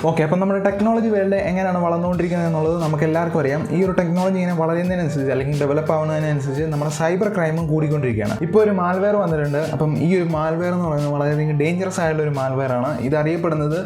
Okay, അപ്പോൾ നമ്മുടെ technology world എങ്ങനെയാണ് വളർന്നുകൊണ്ടിരിക്കുന്നത് എന്നുള്ളത് നമുക്ക് എല്ലാവർക്കും അറിയാം. ഈ ഒരു ടെക്നോളജി ഇങ്ങനെ വളരുന്നതിനനുസരിച്ച് അല്ലെങ്കിൽ ഡെവലപ്പ് ആവുന്നതിനനുസരിച്ച് നമ്മുടെ സൈബർ ക്രൈമും കൂടിക്കൊണ്ടിരിക്കുകയാണ്. ഇപ്പോൾ ഒരു മാൽവെയർ വന്നിട്ടുണ്ട്. അപ്പം ഈ ഒരു മാൽവെയർ എന്ന് പറയുന്നത് വളരെയധികം ഡേഞ്ചറസ് ആയിട്ടുള്ള ഒരു മാൽവെയർ ആണ്. ഇത് അറിയപ്പെടുന്നത്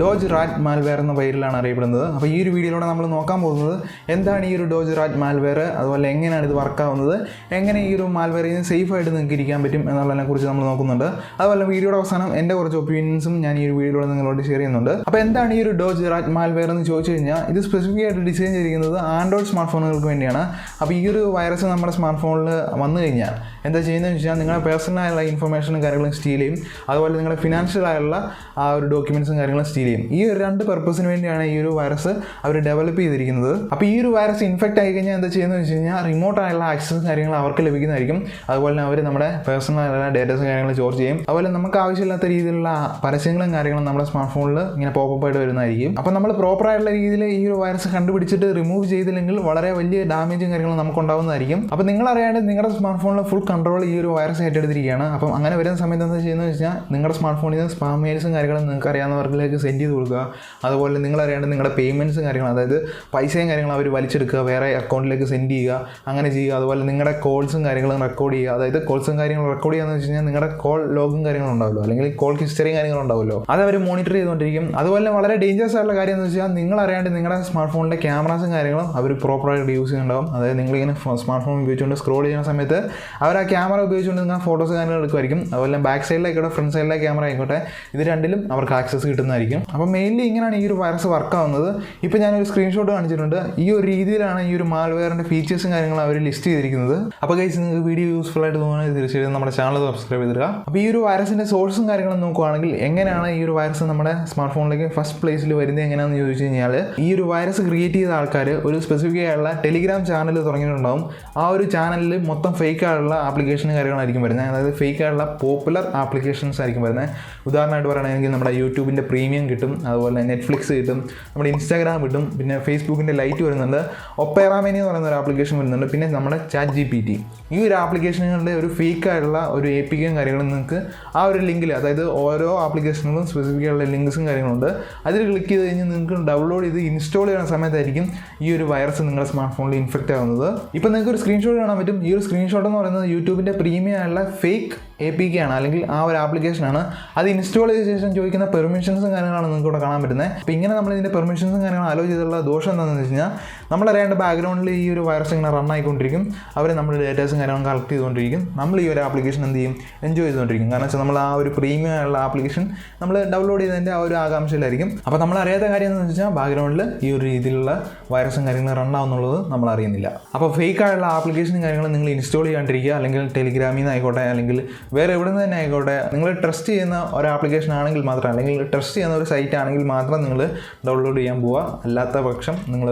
ഡോജ് റാറ്റ് മാൽവെയർ എന്ന പേരിലാണ് അറിയപ്പെടുന്നത്. അപ്പോൾ ഈ ഒരു വീഡിയോയിലൂടെ നമ്മൾ നോക്കാൻ പോകുന്നത് എന്താണ് ഈ ഒരു ഡോജ് റാറ്റ് മാൽവെയർ, അതുപോലെ എങ്ങനെയാണ് ഇത് വർക്കാവുന്നത്, എങ്ങനെ ഈ ഒരു മാൽവെയറിൽ നിന്ന് സേഫായിട്ട് നിങ്ങൾക്ക് ഇരിക്കാൻ പറ്റും എന്നുള്ളതിനെക്കുറിച്ച് നമ്മൾ നോക്കുന്നുണ്ട്. അതുപോലെ വീഡിയോയുടെ അവസാനം എൻ്റെ കുറച്ച് ഒപ്പീനിയൻസും ഞാൻ ഈ ഒരു വീഡിയോയിലൂടെ നിങ്ങളോട് ഷെയർ ചെയ്യുന്നുണ്ട്. അപ്പോൾ എന്താണ് ഈ ഒരു ഡോജ് റാറ്റ് മാൽവെയർ എന്ന് ചോദിച്ചു കഴിഞ്ഞാൽ, ഇത് സ്പെസിഫിക് ആയിട്ട് ഡിസൈൻ ചെയ്തിരിക്കുന്നത് ആൻഡ്രോയിഡ് സ്മാർട്ട് ഫോണുകൾക്ക് വേണ്ടിയാണ്. അപ്പോൾ ഈ ഒരു വൈറസ് നമ്മുടെ സ്മാർട്ട് ഫോണിൽ വന്നു കഴിഞ്ഞാൽ എന്താ ചെയ്യുന്നതെന്ന് വെച്ചാൽ നിങ്ങളുടെ പേഴ്സണലായുള്ള ഇൻഫർമേഷനും കാര്യങ്ങളും സ്റ്റീൽ ചെയ്യും. അതുപോലെ നിങ്ങളുടെ ഫിനാൻഷ്യൽ ആയുള്ള ആ ഒരു ഡോക്യുമെൻറ്റ്സും കാര്യങ്ങളും സ്റ്റീൽ ചെയ്യും. ഈ ഒരു രണ്ട് പർപ്പസിന് വേണ്ടിയാണ് ഈ ഒരു വൈറസ് അവർ ഡെവലപ്പ് ചെയ്തിരിക്കുന്നത്. അപ്പോൾ ഈ ഒരു വൈറസ് ഇൻഫെക്റ്റ് ആയി കഴിഞ്ഞാൽ എന്താ ചെയ്യുന്നത് വെച്ച് കഴിഞ്ഞാൽ റിമോട്ട് ആയുള്ള ആക്സസും കാര്യങ്ങളും അവർക്ക് ലഭിക്കുന്നതായിരിക്കും. അതുപോലെ തന്നെ അവർ നമ്മുടെ പേഴ്സണൽ ആയുള്ള ഡേറ്റാസും കാര്യങ്ങളും സ്റ്റോർ ചെയ്യും. അതുപോലെ നമുക്ക് ആവശ്യമില്ലാത്ത രീതിയിലുള്ള പരസ്യങ്ങളും കാര്യങ്ങളും നമ്മുടെ സ്മാർട്ട് ഫോണിൽ ഇങ്ങനെ പോപ്പപ്പ് ആയിട്ട് വരുന്നതായിരിക്കും. അപ്പോൾ നമ്മൾ പ്രോപ്പറായിട്ടുള്ള രീതിയിൽ ഈ ഒരു വൈറസ് കണ്ടുപിടിച്ചിട്ട് റിമൂവ് ചെയ്തില്ലെങ്കിൽ വളരെ വലിയ ഡാമേജും കാര്യങ്ങളും നമുക്ക് ഉണ്ടാവുന്നതായിരിക്കും. അപ്പോൾ നിങ്ങൾ അറിയാണ്ട് നിങ്ങളുടെ സ്മാർട്ട് ഫോണിൽ ഫുൾ കൺട്രോൾ ഈ ഒരു വൈറസ് ഏറ്റെടുത്തിരിക്കുകയാണ്. അപ്പം അങ്ങനെ വരുന്ന സമയത്ത് എന്താ ചെയ്യുന്നത് വെച്ചാൽ നിങ്ങളുടെ സ്മാർട്ട് ഫോണിൽ നിന്ന് സ്പാം മെയിൽസും കാര്യങ്ങളും നിങ്ങൾക്ക് അറിയാവുന്നവർക്കിലേക്ക് സെൻഡ് ചെയ്ത് കൊടുക്കുക. അതുപോലെ നിങ്ങൾ അറിയാണ്ട് നിങ്ങളുടെ പേയ്മെൻറ്റ്സും കാര്യങ്ങളും, അതായത് പൈസയും കാര്യങ്ങളും അവർ വലിച്ചെടുക്കുക, വേറെ അക്കൗണ്ടിലേക്ക് സെൻഡ് ചെയ്യുക, അങ്ങനെ ചെയ്യുക. അതുപോലെ നിങ്ങളുടെ കോൾസും കാര്യങ്ങളും റെക്കോർഡ് ചെയ്യുക. അതായത് കോൾസും കാര്യങ്ങളും റെക്കോർഡ് ചെയ്യുകയെന്ന് വെച്ച് കഴിഞ്ഞാൽ നിങ്ങളുടെ കോൾ ലോഗും കാര്യങ്ങളും ഉണ്ടാവുമല്ലോ, അല്ലെങ്കിൽ കോൾ ഹിസ്റ്ററിയും കാര്യങ്ങളും ഉണ്ടാവുമല്ലോ, അത് അവർ മോണിറ്റർ ചെയ്തുകൊണ്ടിരിക്കും. അതുപോലെ വളരെ ഡേഞ്ചറസ് ആയിട്ടുള്ള കാര്യം എന്ന് വെച്ചാൽ നിങ്ങൾ അറിയാണ്ട് നിങ്ങളുടെ സ്മാർട്ട് ഫോണിലെ ക്യാമറാസും കാര്യങ്ങളും അവർ പ്രോപ്പറായിട്ട് യൂസ് ചെയ്യുന്നുണ്ടാവും. അതായത് നിങ്ങളിങ്ങനെ സ്മാർട്ട് ഫോൺ ഉപയോഗിച്ചുകൊണ്ട് സ്ക്രോൾ ചെയ്യുന്ന സമയത്ത് അവർ ആ ക്യാമറ ഉപയോഗിച്ചുകൊണ്ട് നിങ്ങൾ ഫോട്ടോസ് കാര്യങ്ങൾ എടുക്കുമായിരിക്കും. അതുപോലെ ബാക്ക് സൈഡിലായിക്കോട്ടെ ഫ്രണ്ട് സൈഡിലെ ക്യാമറ ആയിക്കോട്ടെ, ഇത് രണ്ടിലും അവർക്ക് ആക്സസ് കിട്ടുന്നതായിരിക്കും. അപ്പോൾ മെയിൻലി ഇങ്ങനെയാണ് ഈ ഒരു വൈറസ് വർക്ക് ആവുന്നത്. ഇപ്പോൾ ഞാനൊരു സ്ക്രീൻഷോട്ട് കാണിച്ചിട്ടുണ്ട്. ഈ ഒരു രീതിയിലാണ് ഈ ഒരു മാൽവെയറിൻ്റെ ഫീച്ചേഴ്സും കാര്യങ്ങളും അവർ ലിസ്റ്റ് ചെയ്തിരിക്കുന്നത്. അപ്പോൾ ഗൈസ്, നിങ്ങൾക്ക് വീഡിയോ യൂസ്ഫുൾ ആയിട്ട് തോന്നുന്നത് തീർച്ചയായും നമ്മുടെ ചാനൽ സബ്സ്ക്രൈബ് ചെയ്തിടുക. അപ്പോൾ ഈ ഒരു വൈറസിൻ്റെ സോഴ്സും കാര്യങ്ങളും നോക്കുകയാണെങ്കിൽ എങ്ങനെയാണ് ഈ ഒരു വൈറസ് നമ്മുടെ സ്മാർട്ട് ഫോണിലേക്ക് ഫസ്റ്റ് പ്ലേസിൽ വരുന്നത് എങ്ങനെയാണെന്ന് ചോദിച്ചു കഴിഞ്ഞാൽ, ഈ ഒരു വൈറസ് ക്രിയേറ്റ് ചെയ്ത ആൾക്കാർ ഒരു സ്പെസിഫിക് ആയിട്ടുള്ള ടെലിഗ്രാം ചാനൽ തുടങ്ങിയിട്ടുണ്ടാവും. ആ ഒരു ചാനലിൽ മൊത്തം ഫേക്ക് ആയിട്ടുള്ള ആപ്ലിക്കേഷൻ കാര്യങ്ങളായിരിക്കും വരുന്നത്. അതായത് ഫേക്ക് ആയിട്ടുള്ള പോപ്പുലർ ആപ്ലിക്കേഷൻസ് ആയിരിക്കും വരുന്നത്. ഉദാഹരണമായിട്ട് പറയുകയാണെങ്കിൽ നമ്മുടെ യൂട്യൂബിൻ്റെ പ്രീമിയം കിട്ടും, അതുപോലെ നെറ്റ്ഫ്ലിക്സ് കിട്ടും, നമ്മുടെ ഇൻസ്റ്റാഗ്രാം കിട്ടും, പിന്നെ ഫേസ്ബുക്കിൻ്റെ ലൈറ്റ് വരുന്നുണ്ട്, ഒപ്പേറാമേനി എന്ന് പറയുന്ന ഒരു ആപ്ലിക്കേഷൻ വരുന്നുണ്ട്, പിന്നെ നമ്മുടെ ചാറ്റ് GPT. ഈ ഒരു ആപ്ലിക്കേഷനുകളുടെ ഒരു ഫേക്ക് ആയിട്ടുള്ള ഒരു APKയും കാര്യങ്ങളും നിങ്ങൾക്ക് ആ ഒരു ലിങ്കിൽ, അതായത് ഓരോ ആപ്ലിക്കേഷനുകളും സ്പെസിഫിക് ആയിട്ടുള്ള ലിങ്ക്സും കാര്യങ്ങളുണ്ട്, അതിൽ ക്ലിക്ക് ചെയ്ത് കഴിഞ്ഞാൽ നിങ്ങൾക്ക് ഡൗൺലോഡ് ചെയ്ത് ഇൻസ്റ്റാൾ ചെയ്യുന്ന സമയത്തായിരിക്കും ഈ ഒരു വൈറസ് നിങ്ങളുടെ സ്മാർട്ട് ഫോണിൽ ഇൻഫെക്റ്റ് ആവുന്നത്. ഇപ്പോൾ നിങ്ങൾക്ക് ഒരു സ്ക്രീൻഷോട്ട് കാണാൻ പറ്റും. ഈ ഒരു സ്ക്രീൻഷോട്ട് എന്ന് പറയുന്നത് യൂട്യൂബിൻ്റെ പ്രീമിയം ആയുള്ള ഫേക്ക് APK ആണ്, അല്ലെങ്കിൽ ആ ഒരു ആപ്ലിക്കേഷനാണ്. അത് ഇൻസ്റ്റാൾ ചെയ്ത ശേഷം ചോദിക്കുന്ന പെർമിഷൻസും കാര്യങ്ങളാണ് നിങ്ങൾക്ക് ഇവിടെ കാണാൻ പറ്റുന്നത്. അപ്പോൾ ഇങ്ങനെ നമ്മൾ ഇതിൻ്റെ പെർമിഷൻസും കാര്യങ്ങളും അലോ ചെയ്തുള്ള ദോഷം എന്താണെന്ന് വെച്ച് കഴിഞ്ഞാൽ, നമ്മളറിയാണ്ട് ബാക്ക്ഗ്രൗണ്ടിൽ ഈ ഒരു വൈറസ് ഇങ്ങനെ റൺ ആയിക്കൊണ്ടിരിക്കും. അവർ നമ്മുടെ ഡേറ്റാസും കാര്യങ്ങളും കളക്ട് ചെയ്തുകൊണ്ടിരിക്കും. നമ്മൾ ഈ ഒരു ആപ്ലിക്കേഷൻ എന്ത് ചെയ്യും, എൻജോയ് ചെയ്തുകൊണ്ടിരിക്കും. കാരണം വെച്ചാൽ നമ്മൾ ആ ഒരു പ്രീമിയം ആയുള്ള ആപ്ലിക്കേഷൻ നമ്മൾ ഡൗൺലോഡ് ചെയ്തതിൻ്റെ ആ ഒരു ആകാംക്ഷയിലായിരിക്കും. അപ്പോൾ നമ്മൾ അറിയാത്ത കാര്യം എന്ന് വെച്ചാൽ ബാക്ക്ഗ്രൗണ്ടിൽ ഈ ഒരു രീതിയിലുള്ള വൈറസും കാര്യങ്ങളും റൺ ആവുന്നുള്ളത് നമ്മൾ അറിയുന്നില്ല. അപ്പോൾ ഫേക്ക് ആയുള്ള ആപ്ലിക്കേഷനും കാര്യങ്ങളും നിങ്ങൾ ഇൻസ്റ്റാൾ ചെയ്യാണ്ടിരിക്കുക. അല്ലെങ്കിൽ ടെലിഗ്രാമിൽ നിന്ന് ആയിക്കോട്ടെ, അല്ലെങ്കിൽ വേറെ എവിടെ നിന്ന് തന്നെ ആയിക്കോട്ടെ, നിങ്ങൾ ട്രസ്റ്റ് ചെയ്യുന്ന ഒരു ആപ്ലിക്കേഷൻ ആണെങ്കിൽ മാത്രം, അല്ലെങ്കിൽ ട്രസ്റ്റ് ചെയ്യുന്ന ഒരു സൈറ്റ് ആണെങ്കിൽ മാത്രം നിങ്ങൾ ഡൗൺലോഡ് ചെയ്യാൻ പോവുക. അല്ലാത്ത പക്ഷം നിങ്ങൾ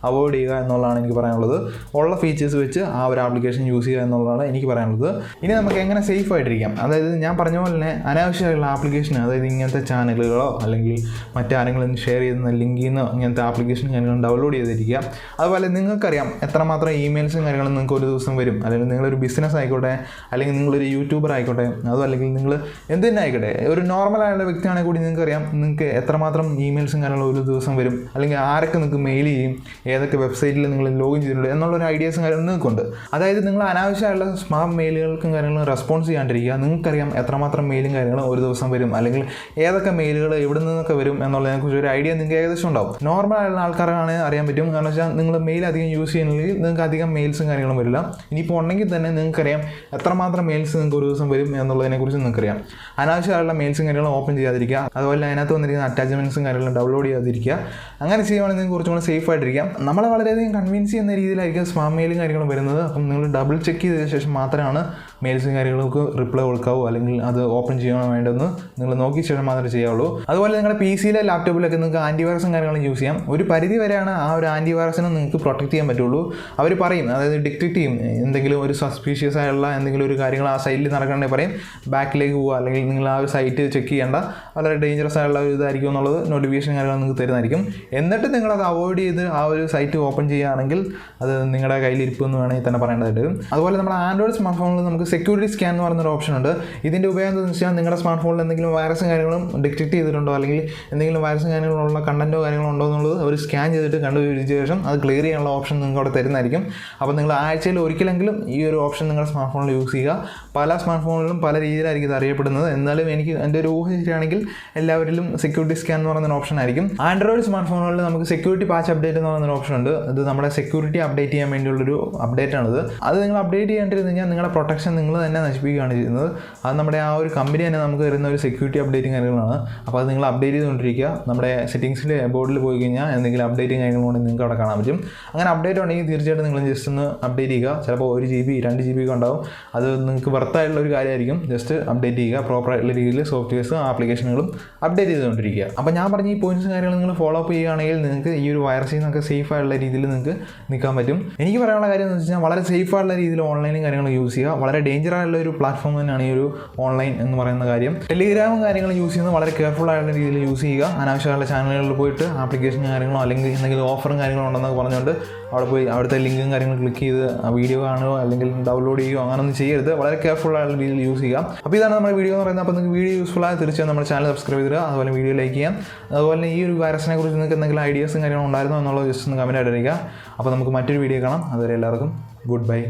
അവോയ്ഡ് ചെയ്യുക എന്നുള്ളതാണ് എനിക്ക് പറയാനുള്ളത്. ഉള്ള ഫീച്ചേഴ്സ് വെച്ച് ആ ഒരു ആപ്ലിക്കേഷൻ യൂസ് ചെയ്യുക എന്നുള്ളതാണ് എനിക്ക് പറയാനുള്ളത്. ഇനി നമുക്ക് എങ്ങനെ സേഫ് ആയിട്ടിരിക്കാം, അതായത് ഞാൻ പറഞ്ഞ പോലെ തന്നെ അനാവശ്യമായുള്ള ആപ്ലിക്കേഷൻ, അതായത് ഇങ്ങനത്തെ ചാനലുകളോ അല്ലെങ്കിൽ മറ്റാരെങ്കിലും ഷെയർ ചെയ്യുന്ന ലിങ്കിൽ നിന്നോ ഇങ്ങനത്തെ ആപ്ലിക്കേഷൻ കാര്യങ്ങളും ഡൗൺലോഡ് ചെയ്തിരിക്കുക. അതുപോലെ നിങ്ങൾക്കറിയാം എത്രമാത്രം ഇമെയിൽസും കാര്യങ്ങളും നിങ്ങൾക്ക് ഒരു ദിവസം വരും. അല്ലെങ്കിൽ നിങ്ങളൊരു ബിസിനസ് ആയിക്കോട്ടെ, അല്ലെങ്കിൽ നിങ്ങളൊരു യൂട്യൂബർ ആയിക്കോട്ടെ, അതും അല്ലെങ്കിൽ നിങ്ങൾ എന്ത് തന്നെ ആയിക്കോട്ടെ, ഒരു നോർമലായുള്ള വ്യക്തിയാണെങ്കിൽ കൂടി നിങ്ങൾക്കറിയാം നിങ്ങൾക്ക് എത്രമാത്രം ഇമെയിൽസും കാര്യങ്ങളും ഒരു ദിവസം വരും, അല്ലെങ്കിൽ ആരൊക്കെ നിങ്ങൾക്ക് മെയിൽ ചെയ്യും, ഏതൊക്കെ വെബ്സൈറ്റിൽ നിങ്ങൾ ലോഗിൻ ചെയ്തിട്ടുണ്ട് എന്നുള്ളൊരു ഐഡിയാസും കാര്യങ്ങളും നിങ്ങൾക്കുണ്ട്. അതായത് നിങ്ങൾ അനാവശ്യമായുള്ള സ്പാം മെയിലുകൾക്കും കാര്യങ്ങളും റെസ്പോൺസ് ചെയ്യാണ്ടിരിക്കുക. നിങ്ങൾക്കറിയാം എത്രമാത്രം മെയിലും കാര്യങ്ങളും ഒരു ദിവസം വരും, അല്ലെങ്കിൽ ഏതൊക്കെ മെയിലുകൾ എവിടെ നിന്നൊക്കെ വരും എന്നുള്ളതിനെക്കുറിച്ച് ഒരു ഐഡിയ നിങ്ങൾക്ക് ഏകദേശം ഉണ്ടാവും. നോർമലായുള്ള ആൾക്കാരാണെങ്കിൽ അറിയാൻ പറ്റും. കാരണം വെച്ചാൽ നിങ്ങൾ മെയിൽ അധികം യൂസ് ചെയ്യുന്നില്ലെങ്കിൽ നിങ്ങൾക്ക് അധികം മെയിൽസും കാര്യങ്ങളും വരില്ല. ഇനിയിപ്പോൾ ഉണ്ടെങ്കിൽ തന്നെ നിങ്ങൾക്കറിയാം എത്രമാത്രം മെയിൽസ് നിങ്ങൾക്ക് ഒരു ദിവസം വരും എന്നുള്ളതിനെക്കുറിച്ച് നിങ്ങൾക്കറിയാം. അനാവശ്യമായുള്ള മെയിൽസും കാര്യങ്ങളും ഓപ്പൺ ചെയ്യാതിരിക്കുക. അതുപോലെ അതിനകത്ത് വന്നിരിക്കുന്ന അറ്റാച്ച്മെൻറ്റ്സും കാര്യങ്ങളും ഡൗൺലോഡ് ചെയ്യാതിരിക്കുക. അങ്ങനെ ചെയ്യുവാണെങ്കിൽ നിങ്ങൾക്ക് കുറച്ചും കൂടെ സേഫ് ആയിട്ടിരിക്കാം. നമ്മളെ വളരെയധികം കൺവിൻസ് ചെയ്യുന്ന രീതിയിലായിരിക്കും സ്പാം മെയിലും കാര്യങ്ങളും വരുന്നത്. അപ്പം നിങ്ങൾ ഡബിൾ ചെക്ക് ചെയ്ത ശേഷം മാത്രമാണ് മെയിൽസും കാര്യങ്ങൾക്ക് റിപ്ലൈ കൊടുക്കാവൂ, അല്ലെങ്കിൽ അത് ഓപ്പൺ ചെയ്യണോ വേണ്ടെന്ന് നിങ്ങൾ നോക്കിയ ശേഷം മാത്രമേ ചെയ്യാവുള്ളൂ. അതുപോലെ നിങ്ങളുടെ PC-യിലെ ലാപ്ടോപ്പിലൊക്കെ നിങ്ങൾക്ക് ആൻറ്റിവൈറസും കാര്യങ്ങളും യൂസ് ചെയ്യാം. ഒരു പരിധി വരെയാണ് ആ ഒരു ആൻറ്റിവൈറസിനെ നിങ്ങൾക്ക് പ്രൊട്ടക്ട് ചെയ്യാൻ പറ്റുള്ളൂ. അവർ പറയും, അതായത് ഡിറ്റക്ട് ചെയ്യും, എന്തെങ്കിലും ഒരു സസ്പീഷ്യസ് ആയുള്ള എന്തെങ്കിലും ഒരു കാര്യങ്ങൾ ആ സൈറ്റിൽ നടക്കണമെങ്കിൽ പറയും ബാക്കിലേക്ക് പോവുക, അല്ലെങ്കിൽ നിങ്ങൾ ആ ഒരു സൈറ്റ് ചെക്ക് ചെയ്യേണ്ട, വളരെ ഡേഞ്ചറസ് ആയുള്ള ഒരു ഇതായിരിക്കും എന്നുള്ളത് നോട്ടിഫിക്കേഷൻ കാര്യങ്ങൾ നിങ്ങൾക്ക് തരുന്നതായിരിക്കും. എന്നിട്ട് നിങ്ങളത് അവോയ്ഡ് ചെയ്ത് ആ ഒരു സൈറ്റ് ഓപ്പൺ ചെയ്യുകയാണെങ്കിൽ അത് നിങ്ങളുടെ കയ്യിലിരിക്കുമെന്ന് വേണമെങ്കിൽ തന്നെ പറയേണ്ടതായിട്ട് വരും. അതുപോലെ നമ്മുടെ ആൻഡ്രോയിഡ് സ്മാർട്ട് ഫോണിൽ നമുക്ക് സെക്യൂരിറ്റി സ്കാൻ എന്ന് പറയുന്നൊരു ഓപ്ഷൻ ഉണ്ട്. ഇതിൻ്റെ ഉപയോഗം എന്താണെന്ന് വെച്ചാൽ നിങ്ങളുടെ സ്മാർട്ട് ഫോണിൽ എന്തെങ്കിലും വൈറസും കാര്യങ്ങളും ഡിറ്റക്ട് ചെയ്തിട്ടുണ്ടോ, അല്ലെങ്കിൽ എന്തെങ്കിലും വൈറസ് വൈറസും കാര്യങ്ങളുള്ള കണ്ടൻറ്റോ കാര്യങ്ങളോ ഉണ്ടോ എന്നുള്ളത് അവർ സ്കാൻ ചെയ്തിട്ട് കണ്ടുപിടിച്ച ശേഷം അത് ക്ലിയർ ചെയ്യാനുള്ള ഓപ്ഷൻ നിങ്ങൾക്ക് അവിടെ തരുന്നതായിരിക്കും. അപ്പോൾ നിങ്ങൾ ആഴ്ചയിൽ ഒരിക്കലെങ്കിലും ഈ ഒരു ഓപ്ഷൻ നിങ്ങളുടെ സ്മാർട്ട് ഫോണിൽ യൂസ് ചെയ്യുക. പല സ്മാർട്ട് ഫോണിലും പല രീതിയിലായിരിക്കും ഇത് അറിയപ്പെടുന്നത്. എന്നാലും എൻ്റെ ഒരു ഊഹം ശരിയാണെങ്കിൽ എല്ലാവരിലും സെക്യൂരിറ്റി സ്കാൻ എന്ന് പറയുന്ന ഓപ്ഷൻ ആയിരിക്കും. ആൻഡ്രോയിഡ് സ്മാർട്ട് ഫോണുകളിൽ നമുക്ക് സെക്യൂരിറ്റി പാച്ച് അപ്ഡേറ്റ് എന്ന് പറയുന്ന ഓപ്ഷൻ ഉണ്ട്. ഇത് നമ്മുടെ സെക്യൂരിറ്റി അപ്ഡേറ്റ് ചെയ്യാൻ വേണ്ടിയുള്ളൊരു അപ്ഡേറ്റ് ആണിത്. അത് നിങ്ങൾ അപ്ഡേറ്റ് ചെയ്യാണ്ടിരുന്നു കഴിഞ്ഞാൽ നിങ്ങളുടെ പ്രൊട്ടക്ഷൻ നിങ്ങൾ തന്നെ നശിപ്പിക്കുകയാണ് ചെയ്യുന്നത്. അത് നമ്മുടെ ആ ഒരു കമ്പനി തന്നെ നമുക്ക് തരുന്ന ഒരു സെക്യൂരിറ്റി അപ്ഡേറ്റിംഗ് കാര്യങ്ങളാണ്. അപ്പോൾ അത് നിങ്ങൾ അപ്ഡേറ്റ് ചെയ്തുകൊണ്ടിരിക്കുക. നമ്മുടെ സെറ്റിംഗ്സിൽ ബോർഡിൽ പോയി കഴിഞ്ഞാൽ എന്തെങ്കിലും അപ്ഡേറ്റിംഗ് കാര്യങ്ങളുണ്ടെങ്കിൽ നിങ്ങൾക്ക് അവിടെ കാണാൻ പറ്റും. അങ്ങനെ അപ്ഡേറ്റ് ഉണ്ടെങ്കിൽ തീർച്ചയായിട്ടും നിങ്ങൾ ജസ്റ്റ് ഒന്ന് അപ്ഡേറ്റ് ചെയ്യുക. ചിലപ്പോൾ 1 GB 2 GB ഒക്കെ ഉണ്ടാവും. അത് നിങ്ങൾക്ക് വർത്തായിട്ടുള്ള ഒരു കാര്യമായിരിക്കും. ജസ്റ്റ് അപ്ഡേറ്റ് ചെയ്യുക. പ്രോപ്പറായിട്ടുള്ള രീതിയിൽ സോഫ്റ്റ്വെയർസും ആപ്ലിക്കേഷനുകളും അപ്ഡേറ്റ് ചെയ്തുകൊണ്ടിരിക്കുക. അപ്പോൾ ഞാൻ പറഞ്ഞ ഈ പോയിന്റ്സും കാര്യങ്ങളും നിങ്ങൾ ഫോളോ അപ്പ് ചെയ്യുകയാണെങ്കിൽ നിങ്ങൾക്ക് ഈ ഒരു വൈറസിൽ നിന്നൊക്കെ സേഫ് ആയിട്ടുള്ള രീതിയിൽ നിങ്ങൾക്ക് നിൽക്കാൻ പറ്റും. എനിക്ക് പറയാനുള്ള കാര്യം എന്ന് വെച്ചാൽ വളരെ സേഫ് ആയിട്ടുള്ള രീതിയിൽ ഓൺലൈനും കാര്യങ്ങളും യൂസ് ചെയ്യുക. വളരെ ഡേഞ്ചർ ആയിട്ടുള്ള ഒരു പ്ലാറ്റ്ഫോം തന്നെയാണ് ഈ ഒരു ഓൺലൈൻ എന്ന് പറയുന്ന കാര്യം. ടെലിഗ്രാമും കാര്യങ്ങളും യൂസ് ചെയ്യുന്നത് വളരെ കെയർഫുൾ ആയിട്ടുള്ള രീതിയിൽ യൂസ് ചെയ്യുക. അനാവശ്യമായിട്ടുള്ള ചാനലുകളിൽ പോയിട്ട് ആപ്ലിക്കേഷൻ കാര്യങ്ങളോ അല്ലെങ്കിൽ എന്തെങ്കിലും ഓഫറും കാര്യങ്ങളോ ഉണ്ടെന്നൊക്കെ പറഞ്ഞുകൊണ്ട് അവിടെ പോയി അവിടുത്തെ ലിങ്കും കാര്യങ്ങളും ക്ലിക്ക് ചെയ്ത് ആ വീഡിയോ കാണുകയോ അല്ലെങ്കിൽ ഡൗൺലോഡ് ചെയ്യുകയോ അങ്ങനെയൊന്നും ചെയ്യരുത്. വളരെ കെയർഫുൾ ആയിട്ടുള്ള രീതിയിൽ യൂസ് ചെയ്യുക. അപ്പോൾ ഇതാണ് നമ്മുടെ വീഡിയോ എന്ന് പറയുന്നത്. അപ്പോൾ നിങ്ങൾക്ക് വീഡിയോ യൂസ്ഫുൾ ആയ തീർച്ചയായും നമ്മുടെ ചാനൽ സബ്സ്ക്രൈബ് ചെയ്യുക. അതുപോലെ വീഡിയോ ലൈക്ക് ചെയ്യാം. അതുപോലെ ഈ ഒരു വൈറസിനെ കുറിച്ച് നിങ്ങൾക്ക് എന്തെങ്കിലും ഐഡിയാസും കാര്യങ്ങളും ഉണ്ടായിരുന്നോ എന്നുള്ളത് ജസ്റ്റ് ഒന്ന് കമൻറ്റ് ആയിട്ട് അറിയിക്കുക. അപ്പോൾ നമുക്ക് മറ്റൊരു വീഡിയോ കാണാം. അതുവരെ എല്ലാവർക്കും ഗുഡ് ബൈ.